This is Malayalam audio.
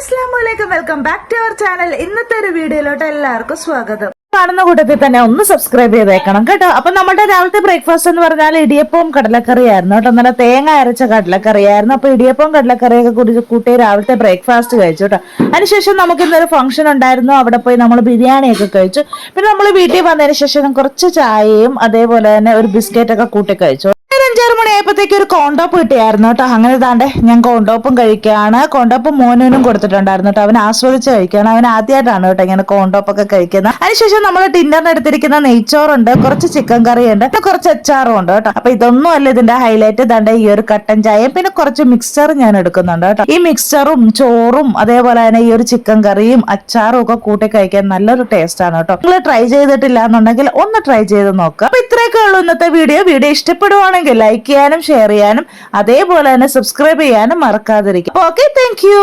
അസ്സലാമുഅലൈക്കും, welcome back to our channel. ഇന്നത്തെ ഒരു വീഡിയോയിലോട്ട് എല്ലാവർക്കും സ്വാഗതം. കാണുന്ന കൂട്ടത്തിൽ തന്നെ ഒന്ന് സബ്സ്ക്രൈബ് ചെയ്തേക്കണം കേട്ടോ. അപ്പൊ നമ്മുടെ രാവിലത്തെ ബ്രേക്ക്ഫാസ്റ്റ് എന്ന് പറഞ്ഞാൽ ഇടിയപ്പവും കടലക്കറിയായിരുന്നു കേട്ടോ. നല്ല തേങ്ങ അരച്ച കടലക്കറിയായിരുന്നു. അപ്പൊ ഇടിയപ്പവും കടലക്കറിയൊക്കെ കൂട്ടി രാവിലത്തെ ബ്രേക്ക്ഫാസ്റ്റ് കഴിച്ചു കേട്ടോ. അതിനുശേഷം നമുക്ക് ഇന്നൊരു ഫംഗ്ഷൻ ഉണ്ടായിരുന്നു. അവിടെ പോയി നമ്മൾ ബിരിയാണിയൊക്കെ കഴിച്ചു. പിന്നെ നമ്മൾ വീട്ടിൽ വന്നതിന് ശേഷം കുറച്ച് ചായയും അതേപോലെ തന്നെ ഒരു ബിസ്ക്കറ്റ് ഒക്കെ കൂട്ടി കഴിച്ചു. 5-6 മണിയായപ്പോഴത്തേക്ക് ഒരു കോണ്ടോപ്പ് കിട്ടിയായിരുന്നു കേട്ടോ. അങ്ങനെ താണ്ടെ ഞാൻ കോണ്ടോപ്പും കഴിക്കുകയാണ്. കോണ്ടോപ്പും മോനും കൊടുത്തിട്ടുണ്ടായിരുന്നു കേട്ടോ. അവൻ ആസ്വദിച്ച് കഴിക്കുകയാണ്. അവൻ ആദ്യമായിട്ടാണ് കേട്ടോ ഇങ്ങനെ കോണ്ടോപ്പൊക്കെ കഴിക്കുന്നത്. അതിനുശേഷം നമ്മൾ ഡിന്നറിന് എടുത്തിരിക്കുന്ന നെയ്ച്ചോറുണ്ട്, കുറച്ച് ചിക്കൻ കറിയുണ്ട്, പിന്നെ കുറച്ച് അച്ചാറും ഉണ്ട് കേട്ടോ. അപ്പൊ ഇതൊന്നും അല്ല ഇതിന്റെ ഹൈലൈറ്റ്. താണ്ടെ ഈ ഒരു കട്ടൻ ചായയും പിന്നെ കുറച്ച് മിക്സ്ചർ ഞാൻ എടുക്കുന്നുണ്ട് കേട്ടോ. ഈ മിക്സ്ചറും ചോറും അതേപോലെ തന്നെ ഈ ഒരു ചിക്കൻ കറിയും അച്ചാറും ഒക്കെ കൂട്ടി കഴിക്കാൻ നല്ലൊരു ടേസ്റ്റ് ആണ് കേട്ടോ. നിങ്ങൾ ട്രൈ ചെയ്തിട്ടില്ല എന്നുണ്ടെങ്കിൽ ഒന്ന് ട്രൈ ചെയ്ത് നോക്കുക. അപ്പൊ ഇത്രയൊക്കെ ഉള്ളൂ ഇന്നത്തെ വീഡിയോ. വീഡിയോ ഇഷ്ടപ്പെടുവാണെങ്കിൽ ലൈക്ക് ചെയ്യാനും ഷെയർ ചെയ്യാനും അതേപോലെ തന്നെ സബ്സ്ക്രൈബ് ചെയ്യാനും മറക്കാതിരിക്കും. Okay, thank you.